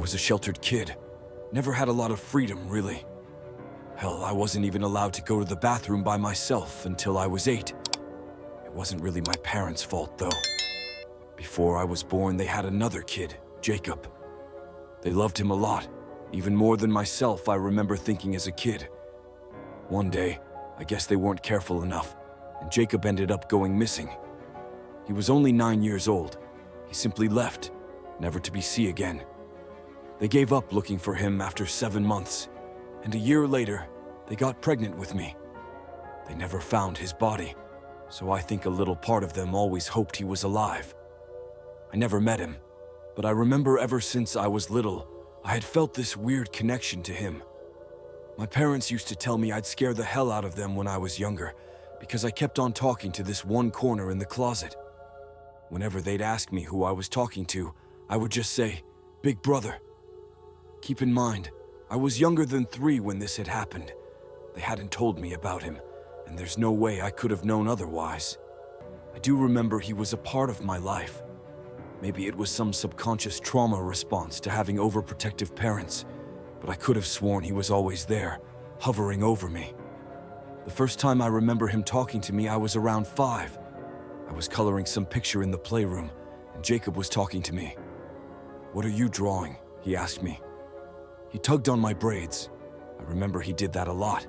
was a sheltered kid. Never had a lot of freedom, really. Hell, I wasn't even allowed to go to the bathroom by myself until I was 8. It wasn't really my parents' fault, though. Before I was born, they had another kid, Jacob. They loved him a lot, even more than myself, I remember thinking as a kid. One day, I guess they weren't careful enough, and Jacob ended up going missing. He was only 9 years old. He simply left, never to be seen again. They gave up looking for him after 7 months, and a year later, they got pregnant with me. They never found his body, so I think a little part of them always hoped he was alive. I never met him, but I remember ever since I was little, I had felt this weird connection to him. My parents used to tell me I'd scare the hell out of them when I was younger, because I kept on talking to this one corner in the closet. Whenever they'd ask me who I was talking to, I would just say, "Big brother." Keep in mind, I was younger than 3 when this had happened. They hadn't told me about him, and there's no way I could have known otherwise. I do remember he was a part of my life. Maybe it was some subconscious trauma response to having overprotective parents, but I could have sworn he was always there, hovering over me. The first time I remember him talking to me, I was around 5. I was coloring some picture in the playroom, and Jacob was talking to me. "What are you drawing?" he asked me. He tugged on my braids. I remember he did that a lot.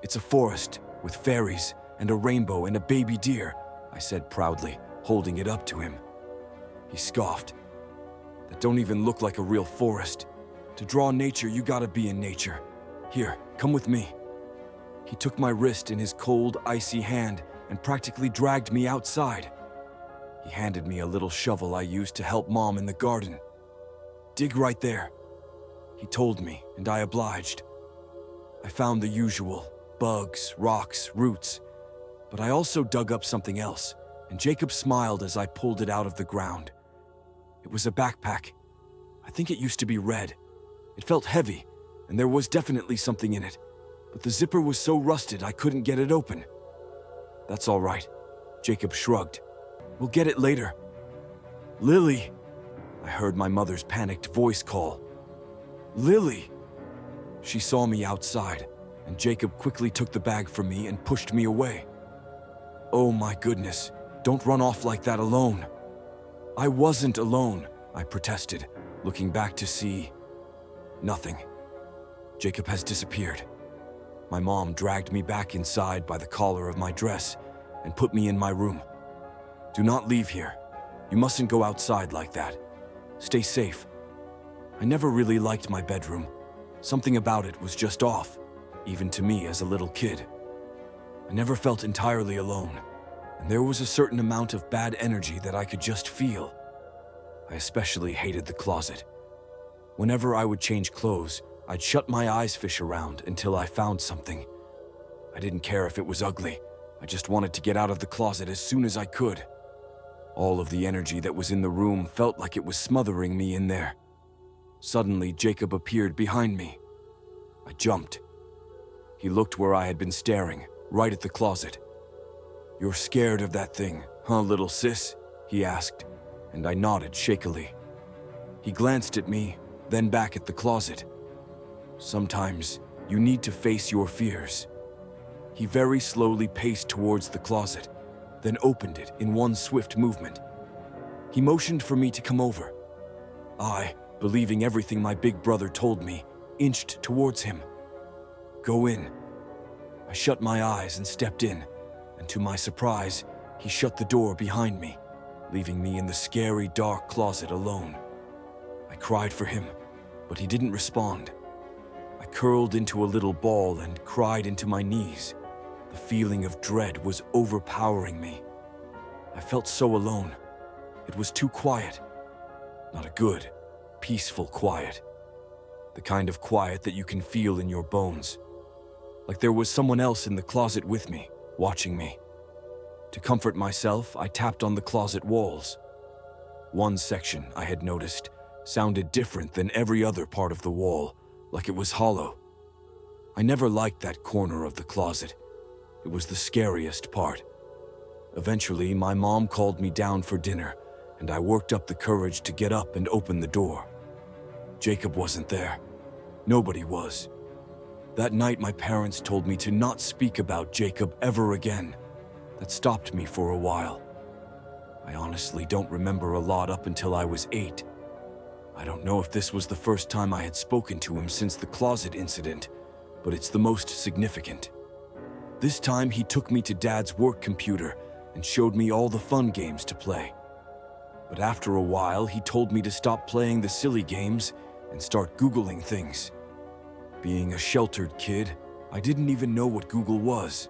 "It's a forest with fairies and a rainbow and a baby deer," I said proudly, holding it up to him. He scoffed. "That don't even look like a real forest. To draw nature, you gotta be in nature. Here, come with me." He took my wrist in his cold, icy hand and practically dragged me outside. He handed me a little shovel I used to help Mom in the garden. "Dig right there," he told me, and I obliged. I found the usual, bugs, rocks, roots, but I also dug up something else, and Jacob smiled as I pulled it out of the ground. It was a backpack. I think it used to be red. It felt heavy, and there was definitely something in it, but the zipper was so rusted I couldn't get it open. "That's all right," Jacob shrugged. "We'll get it later." "Lily!" I heard my mother's panicked voice call. "Lily!" She saw me outside, and Jacob quickly took the bag from me and pushed me away. "Oh my goodness, don't run off like that alone." "I wasn't alone," I protested, looking back to see nothing. Jacob has disappeared. My mom dragged me back inside by the collar of my dress and put me in my room. "Do not leave here. You mustn't go outside like that. Stay safe." I never really liked my bedroom. Something about it was just off, even to me as a little kid. I never felt entirely alone, and there was a certain amount of bad energy that I could just feel. I especially hated the closet. Whenever I would change clothes, I'd shut my eyes, fish around until I found something. I didn't care if it was ugly. I just wanted to get out of the closet as soon as I could. All of the energy that was in the room felt like it was smothering me in there. Suddenly, Jacob appeared behind me. I jumped. He looked where I had been staring, right at the closet. "You're scared of that thing, huh, little sis?" he asked, and I nodded shakily. He glanced at me, then back at the closet. "Sometimes you need to face your fears." He very slowly paced towards the closet, then opened it in one swift movement. He motioned for me to come over. I, believing everything my big brother told me, inched towards him. "Go in." I shut my eyes and stepped in, and to my surprise, he shut the door behind me, leaving me in the scary, dark closet alone. I cried for him, but he didn't respond. I curled into a little ball and cried into my knees. The feeling of dread was overpowering me. I felt so alone. It was too quiet. Not a good, peaceful quiet. The kind of quiet that you can feel in your bones. Like there was someone else in the closet with me, watching me. To comfort myself, I tapped on the closet walls. One section, I had noticed, sounded different than every other part of the wall, like it was hollow. I never liked that corner of the closet. It was the scariest part. Eventually, my mom called me down for dinner, and I worked up the courage to get up and open the door. Jacob wasn't there. Nobody was. That night, my parents told me to not speak about Jacob ever again. That stopped me for a while. I honestly don't remember a lot up until I was 8. I don't know if this was the first time I had spoken to him since the closet incident, but it's the most significant. This time, he took me to Dad's work computer and showed me all the fun games to play. But after a while, he told me to stop playing the silly games and start Googling things. Being a sheltered kid, I didn't even know what Google was.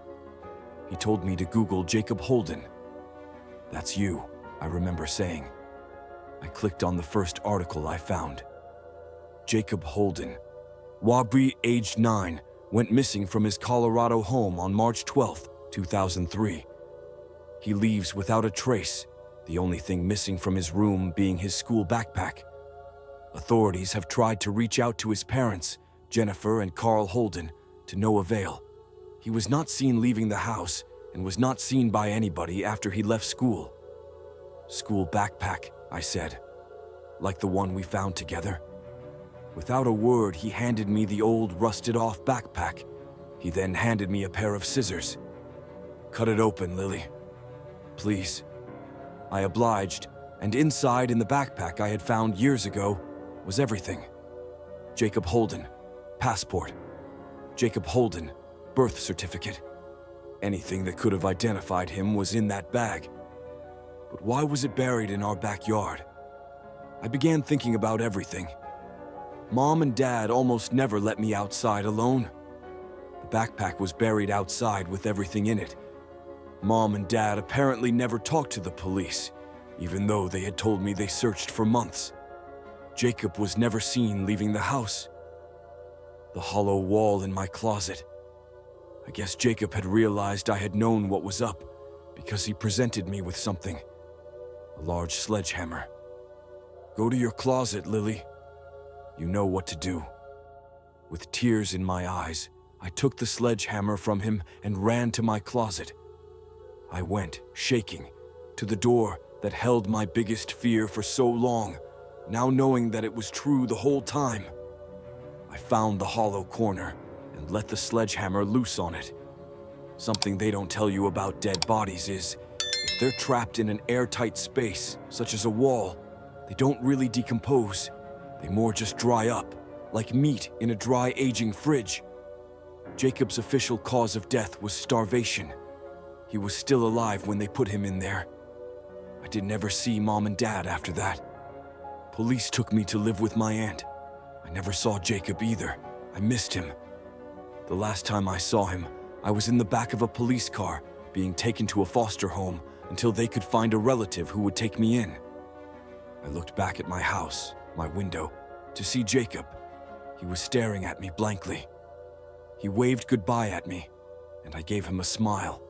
He told me to Google Jacob Holden. "That's you," I remember saying. I clicked on the first article I found. Jacob Holden, Wabri, aged 9, went missing from his Colorado home on March 12, 2003. He leaves without a trace, the only thing missing from his room being his school backpack. Authorities have tried to reach out to his parents, Jennifer and Carl Holden, to no avail. He was not seen leaving the house and was not seen by anybody after he left school. "School backpack," I said. "Like the one we found together?" Without a word, he handed me the old, rusted-off backpack. He then handed me a pair of scissors. "Cut it open, Lily. Please." I obliged, and inside in the backpack I had found years ago was everything. Jacob Holden, passport. Jacob Holden, birth certificate. Anything that could have identified him was in that bag. But why was it buried in our backyard? I began thinking about everything. Mom and Dad almost never let me outside alone. The backpack was buried outside with everything in it. Mom and Dad apparently never talked to the police, even though they had told me they searched for months. Jacob was never seen leaving the house. The hollow wall in my closet. I guess Jacob had realized I had known what was up because he presented me with something. A large sledgehammer. "Go to your closet, Lily. You know what to do." With tears in my eyes, I took the sledgehammer from him and ran to my closet. I went, shaking, to the door that held my biggest fear for so long, now knowing that it was true the whole time. I found the hollow corner and let the sledgehammer loose on it. Something they don't tell you about dead bodies is, if they're trapped in an airtight space, such as a wall, they don't really decompose. They more just dry up, like meat in a dry, aging fridge. Jacob's official cause of death was starvation. He was still alive when they put him in there. I didn't ever see Mom and Dad after that. Police took me to live with my aunt. I never saw Jacob either. I missed him. The last time I saw him, I was in the back of a police car, being taken to a foster home until they could find a relative who would take me in. I looked back at my house, my window, to see Jacob. He was staring at me blankly. He waved goodbye at me, and I gave him a smile.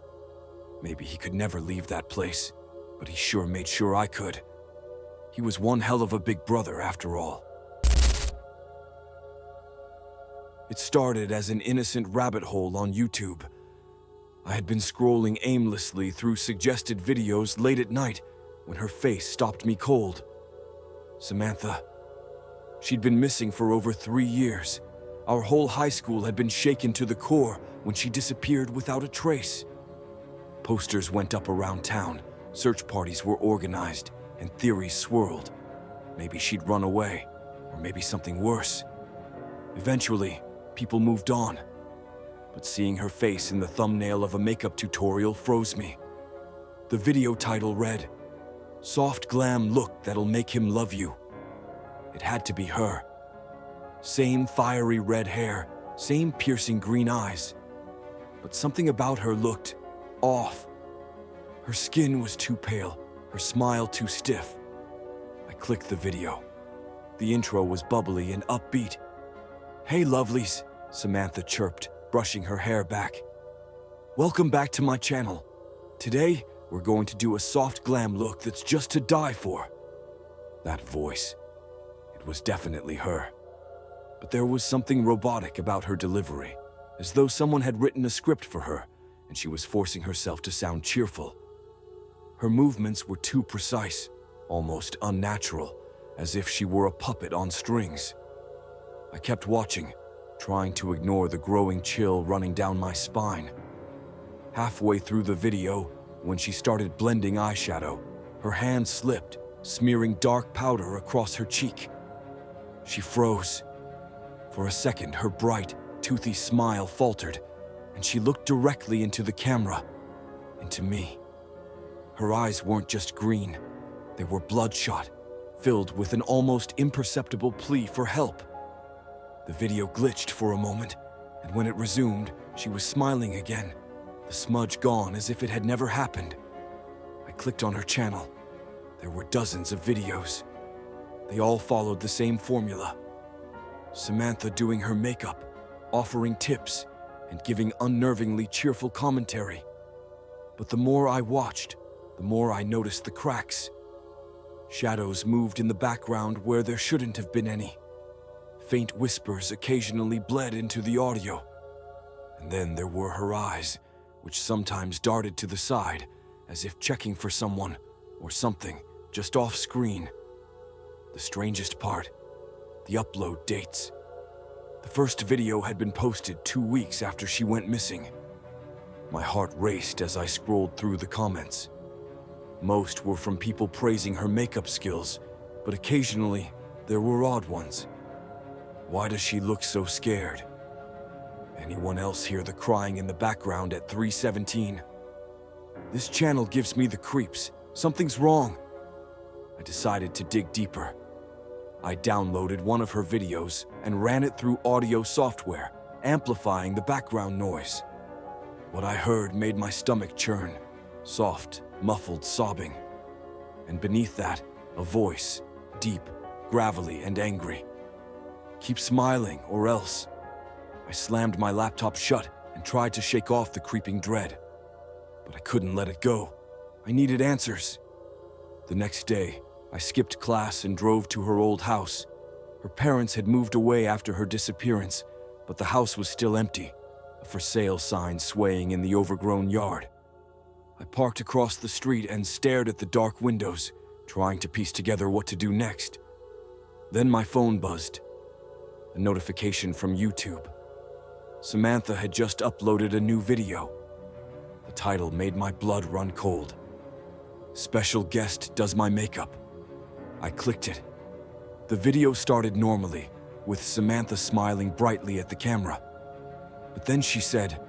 Maybe he could never leave that place, but he sure made sure I could. He was one hell of a big brother after all. It started as an innocent rabbit hole on YouTube. I had been scrolling aimlessly through suggested videos late at night when her face stopped me cold. Samantha. She'd been missing for over 3 years. Our whole high school had been shaken to the core when she disappeared without a trace. Posters went up around town, search parties were organized, and theories swirled. Maybe she'd run away, or maybe something worse. Eventually, people moved on. But seeing her face in the thumbnail of a makeup tutorial froze me. The video title read, "Soft glam look that'll make him love you." It had to be her. Same fiery red hair, same piercing green eyes. But something about her looked off. Her skin was too pale, her smile too stiff. I clicked the video. The intro was bubbly and upbeat. "Hey lovelies," Samantha chirped, brushing her hair back. "Welcome back to my channel. Today, we're going to do a soft glam look that's just to die for." That voice. It was definitely her. But there was something robotic about her delivery, as though someone had written a script for her, and she was forcing herself to sound cheerful. Her movements were too precise, almost unnatural, as if she were a puppet on strings. I kept watching, trying to ignore the growing chill running down my spine. Halfway through the video, when she started blending eyeshadow, her hand slipped, smearing dark powder across her cheek. She froze. For a second, her bright, toothy smile faltered, and she looked directly into the camera, into me. Her eyes weren't just green, they were bloodshot, filled with an almost imperceptible plea for help. The video glitched for a moment, and when it resumed, she was smiling again, the smudge gone as if it had never happened. I clicked on her channel. There were dozens of videos. They all followed the same formula. Samantha doing her makeup, offering tips, and giving unnervingly cheerful commentary. But the more I watched, the more I noticed the cracks. Shadows moved in the background where there shouldn't have been any. Faint whispers occasionally bled into the audio. And then there were her eyes, which sometimes darted to the side, as if checking for someone or something just off screen. The strangest part, the upload dates. The first video had been posted 2 weeks after she went missing. My heart raced as I scrolled through the comments. Most were from people praising her makeup skills, but occasionally there were odd ones. Why does she look so scared? Anyone else hear the crying in the background at 3:17? This channel gives me the creeps. Something's wrong. I decided to dig deeper. I downloaded one of her videos and ran it through audio software, amplifying the background noise. What I heard made my stomach churn, soft, muffled sobbing. And beneath that, a voice, deep, gravelly, and angry. Keep smiling, or else. I slammed my laptop shut and tried to shake off the creeping dread. But I couldn't let it go. I needed answers. The next day, I skipped class and drove to her old house. Her parents had moved away after her disappearance, but the house was still empty, a for sale sign swaying in the overgrown yard. I parked across the street and stared at the dark windows, trying to piece together what to do next. Then my phone buzzed. A notification from YouTube. Samantha had just uploaded a new video. The title made my blood run cold. Special guest does my makeup. I clicked it. The video started normally, with Samantha smiling brightly at the camera. But then she said,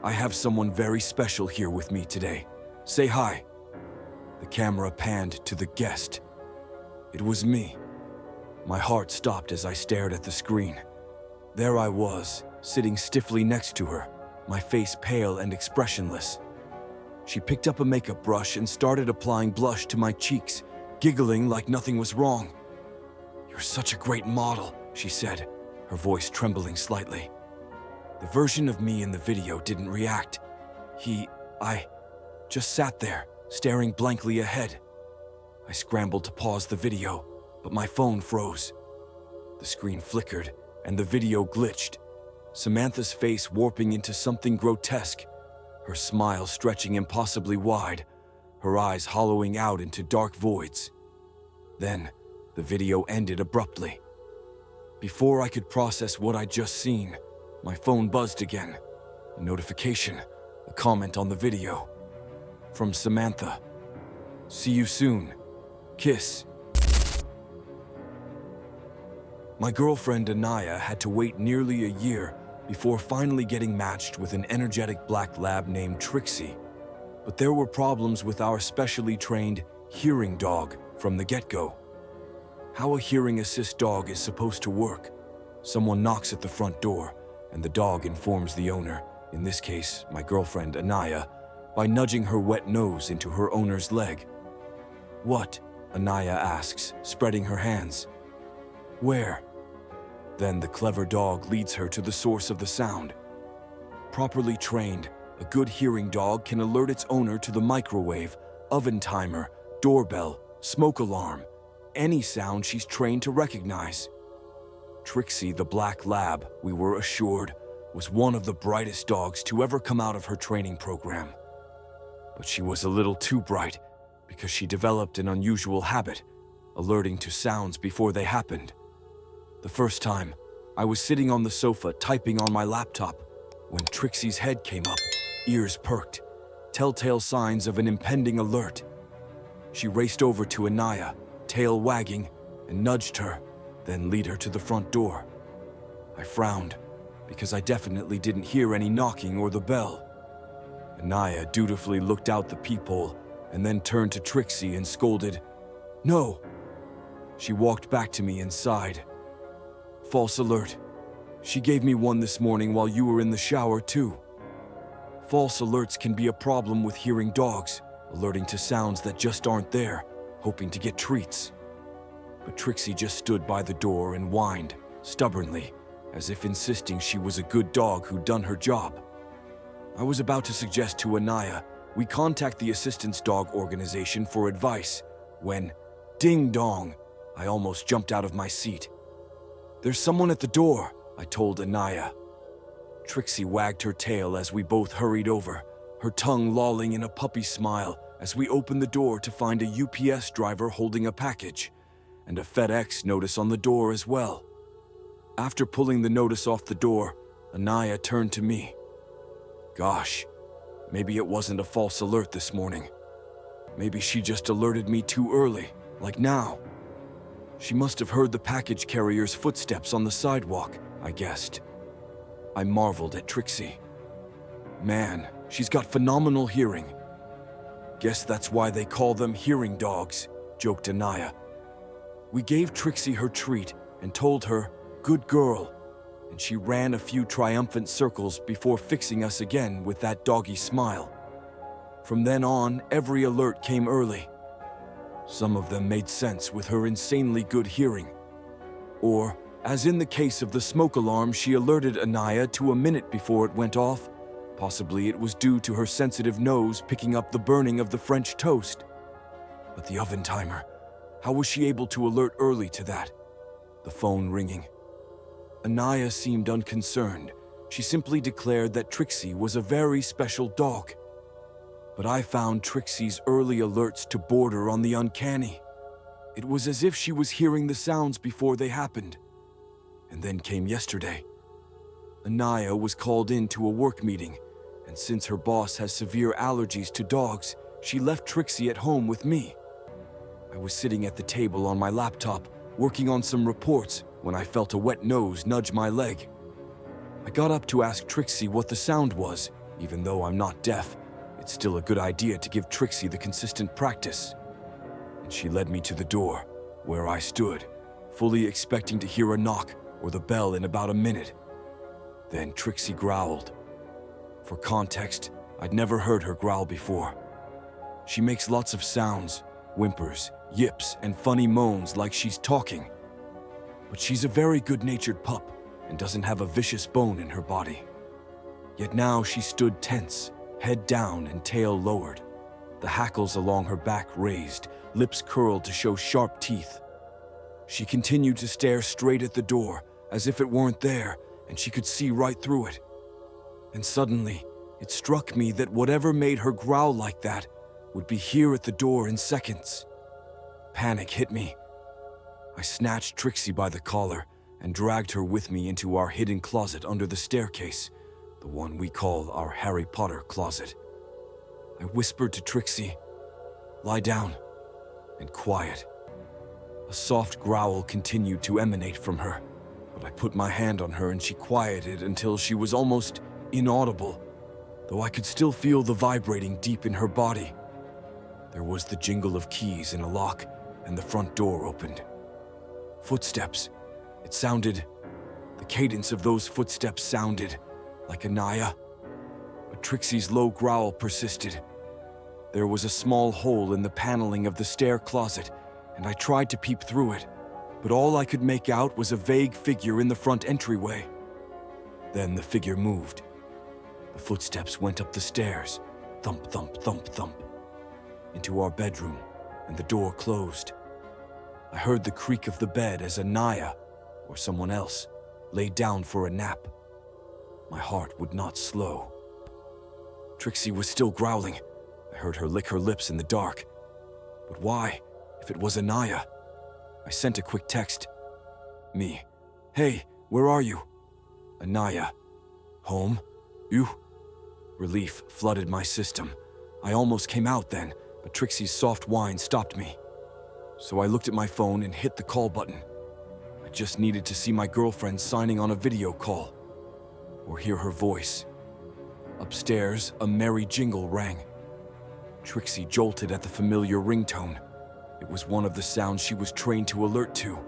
"I have someone very special here with me today. Say hi." The camera panned to the guest. It was me. My heart stopped as I stared at the screen. There I was, sitting stiffly next to her, my face pale and expressionless. She picked up a makeup brush and started applying blush to my cheeks, giggling like nothing was wrong. "You're such a great model," she said, her voice trembling slightly. The version of me in the video didn't react. I just sat there, staring blankly ahead. I scrambled to pause the video, but my phone froze. The screen flickered, and the video glitched, Samantha's face warping into something grotesque, her smile stretching impossibly wide, her eyes hollowing out into dark voids. Then, the video ended abruptly. Before I could process what I'd just seen, my phone buzzed again. A notification, a comment on the video. From Samantha. "See you soon. Kiss." My girlfriend Anaya had to wait nearly a year before finally getting matched with an energetic black lab named Trixie. But there were problems with our specially trained hearing dog from the get-go. How a hearing assist dog is supposed to work. Someone knocks at the front door, and the dog informs the owner, in this case my girlfriend Anaya, by nudging her wet nose into her owner's leg. "What?" Anaya asks, spreading her hands. "Where?" Then the clever dog leads her to the source of the sound. Properly trained, a good hearing dog can alert its owner to the microwave, oven timer, doorbell, smoke alarm, any sound she's trained to recognize. Trixie the black lab, we were assured, was one of the brightest dogs to ever come out of her training program. But she was a little too bright because she developed an unusual habit, alerting to sounds before they happened. The first time, I was sitting on the sofa typing on my laptop when Trixie's head came up, ears perked, telltale signs of an impending alert. She raced over to Anaya, tail wagging, and nudged her, then lead her to the front door. I frowned, because I definitely didn't hear any knocking or the bell. Anaya dutifully looked out the peephole and then turned to Trixie and scolded, "No." She walked back to me and sighed. "False alert. She gave me one this morning while you were in the shower, too." False alerts can be a problem with hearing dogs, alerting to sounds that just aren't there, hoping to get treats. But Trixie just stood by the door and whined, stubbornly, as if insisting she was a good dog who'd done her job. I was about to suggest to Anaya we contact the assistance dog organization for advice when, ding dong, I almost jumped out of my seat. "There's someone at the door," I told Anaya. Trixie wagged her tail as we both hurried over, her tongue lolling in a puppy smile as we opened the door to find a UPS driver holding a package, and a FedEx notice on the door as well. After pulling the notice off the door, Anaya turned to me. Gosh, maybe it wasn't a false alert this morning. Maybe she just alerted me too early, like now. She must have heard the package carrier's footsteps on the sidewalk, I guessed. I marveled at Trixie. Man, she's got phenomenal hearing. Guess that's why they call them hearing dogs, joked Anaya. We gave Trixie her treat and told her, "Good girl," and she ran a few triumphant circles before fixing us again with that doggy smile. From then on, every alert came early. Some of them made sense with her insanely good hearing. Or, as in the case of the smoke alarm, she alerted Anaya to a minute before it went off. Possibly it was due to her sensitive nose picking up the burning of the French toast. But the oven timer, how was she able to alert early to that? The phone ringing. Anaya seemed unconcerned. She simply declared that Trixie was a very special dog. But I found Trixie's early alerts to border on the uncanny. It was as if she was hearing the sounds before they happened. And then came yesterday. Anaya was called in to a work meeting, and since her boss has severe allergies to dogs, she left Trixie at home with me. I was sitting at the table on my laptop, working on some reports, when I felt a wet nose nudge my leg. I got up to ask Trixie what the sound was. Even though I'm not deaf, it's still a good idea to give Trixie the consistent practice. And she led me to the door, where I stood, fully expecting to hear a knock or the bell in about a minute. Then Trixie growled. For context, I'd never heard her growl before. She makes lots of sounds, whimpers, yips, and funny moans like she's talking. But she's a very good-natured pup and doesn't have a vicious bone in her body. Yet now she stood tense, head down and tail lowered, the hackles along her back raised, lips curled to show sharp teeth. She continued to stare straight at the door, as if it weren't there and she could see right through it. And suddenly, it struck me that whatever made her growl like that would be here at the door in seconds. Panic hit me. I snatched Trixie by the collar and dragged her with me into our hidden closet under the staircase, the one we call our Harry Potter closet. I whispered to Trixie, "Lie down," and quiet. A soft growl continued to emanate from her, but I put my hand on her and she quieted until she was almost inaudible, though I could still feel the vibrating deep in her body. There was the jingle of keys in a lock, and the front door opened. Footsteps. The cadence of those footsteps sounded like Anaya. But Trixie's low growl persisted. There was a small hole in the paneling of the stair closet, and I tried to peep through it, but all I could make out was a vague figure in the front entryway. Then the figure moved. The footsteps went up the stairs, thump, thump, thump, thump, into our bedroom, and the door closed. I heard the creak of the bed as Anaya, or someone else, laid down for a nap. My heart would not slow. Trixie was still growling. I heard her lick her lips in the dark. But why, if it was Anaya? I sent a quick text. Me. "Hey, Where are you? Anaya. Home? You? Relief flooded my system. I almost came out then, but Trixie's soft whine stopped me. So I looked at my phone and hit the call button. I just needed to see my girlfriend signing on a video call, or hear her voice. Upstairs, a merry jingle rang. Trixie jolted at the familiar ringtone. It was one of the sounds she was trained to alert to.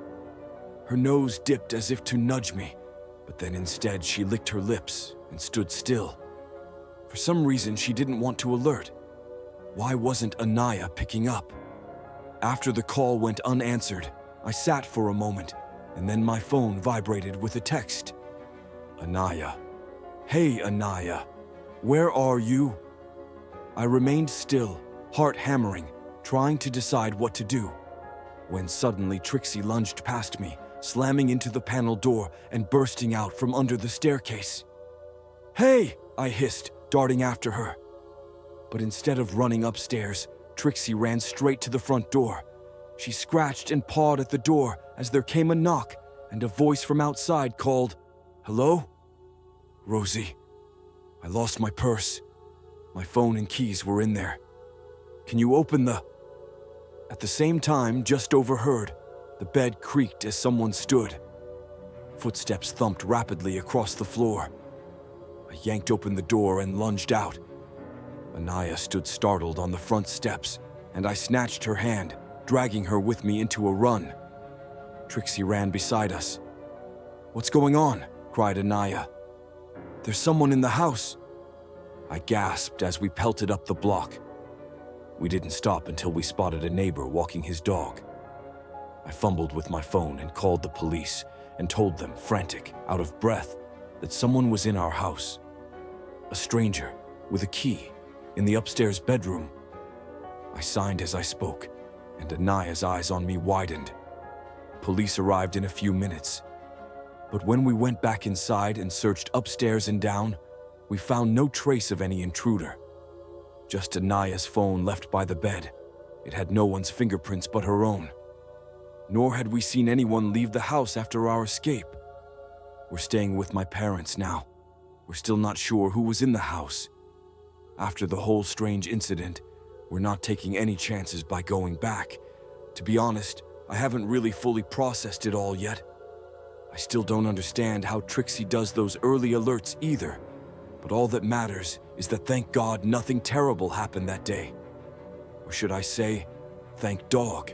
Her nose dipped as if to nudge me, but then instead she licked her lips and stood still. For some reason, she didn't want to alert. Why wasn't Anaya picking up? After the call went unanswered, I sat for a moment, and then my phone vibrated with a text. Anaya. Hey, Anaya. Where are you? I remained still, heart hammering, trying to decide what to do, when suddenly Trixie lunged past me, slamming into the panel door and bursting out from under the staircase. Hey! I hissed, darting after her. But instead of running upstairs, Trixie ran straight to the front door. She scratched and pawed at the door as there came a knock, and a voice from outside called, "Hello? Rosie, I lost my purse. My phone and keys were in there. Can you open the..." At the same time, just overheard, the bed creaked as someone stood. Footsteps thumped rapidly across the floor. I yanked open the door and lunged out. Anaya stood startled on the front steps, and I snatched her hand, dragging her with me into a run. Trixie ran beside us. "What's going on?" cried Anaya. "There's someone in the house." I gasped as we pelted up the block. We didn't stop until we spotted a neighbor walking his dog. I fumbled with my phone and called the police and told them, frantic, out of breath, that someone was in our house. A stranger, with a key, in the upstairs bedroom. I signed as I spoke, and Anaya's eyes on me widened. Police arrived in a few minutes. But when we went back inside and searched upstairs and down, we found no trace of any intruder. Just Anaya's phone left by the bed. It had no one's fingerprints but her own. Nor had we seen anyone leave the house after our escape. We're staying with my parents now. We're still not sure who was in the house. After the whole strange incident, we're not taking any chances by going back. To be honest, I haven't really fully processed it all yet. I still don't understand how Trixie does those early alerts either. But all that matters is that thank God nothing terrible happened that day. Or should I say, thank dog.